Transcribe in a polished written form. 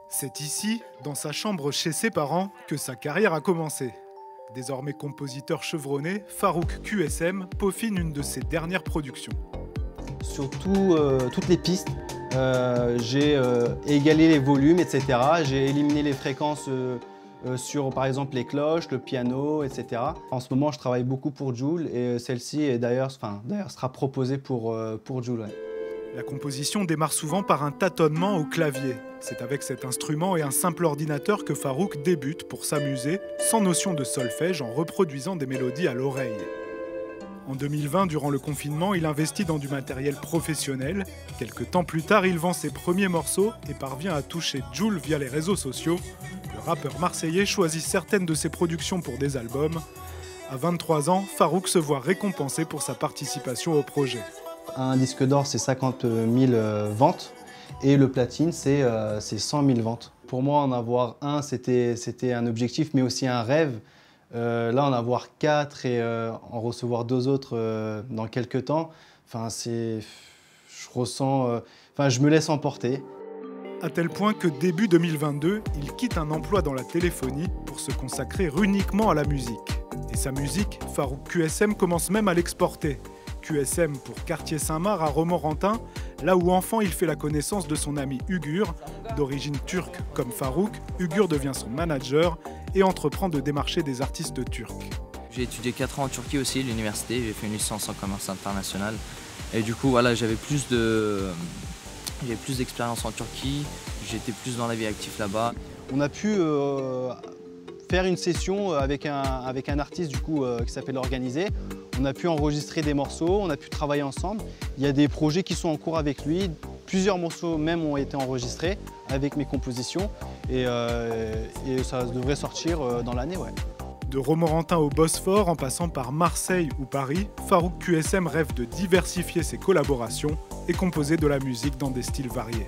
C'est ici, dans sa chambre chez ses parents, que sa carrière a commencé. Désormais compositeur chevronné, Farouk QSM peaufine une de ses dernières productions. Surtout toutes les pistes, j'ai égalé les volumes, etc. J'ai éliminé les fréquences sur par exemple les cloches, le piano, etc. En ce moment, je travaille beaucoup pour Jul et celle-ci est d'ailleurs sera proposée pour Jul. Ouais. La composition démarre souvent par un tâtonnement au clavier. C'est avec cet instrument et un simple ordinateur que Farouk débute pour s'amuser, sans notion de solfège, en reproduisant des mélodies à l'oreille. En 2020, durant le confinement, il investit dans du matériel professionnel. Quelques temps plus tard, il vend ses premiers morceaux et parvient à toucher Jul via les réseaux sociaux. Le rappeur marseillais choisit certaines de ses productions pour des albums. À 23 ans, Farouk se voit récompensé pour sa participation au projet. Un disque d'or, c'est 50 000 ventes et le platine, c'est 100 000 ventes. Pour moi, en avoir un, c'était un objectif, mais aussi un rêve. Là, en avoir 4 et en recevoir 2 autres dans quelques temps, je me laisse emporter. À tel point que début 2022, il quitte un emploi dans la téléphonie pour se consacrer uniquement à la musique. Et sa musique, Farouk QSM commence même à l'exporter. QSM pour Quartier Saint-Marc à Romorantin, là où enfant il fait la connaissance de son ami Ugur. D'origine turque comme Farouk, Ugur devient son manager et entreprend de démarcher des artistes turcs. J'ai étudié 4 ans en Turquie aussi, à l'université, j'ai fait une licence en commerce international. Et du coup, voilà, j'avais plus d'expérience en Turquie, j'étais plus dans la vie active là-bas. On a pu faire une session avec un artiste du coup, qui s'appelle Organisé. On a pu enregistrer des morceaux, on a pu travailler ensemble. Il y a des projets qui sont en cours avec lui. Plusieurs morceaux même ont été enregistrés avec mes compositions et ça devrait sortir dans l'année. Ouais. De Romorantin au Bosphore, en passant par Marseille ou Paris, Farouk QSM rêve de diversifier ses collaborations et composer de la musique dans des styles variés.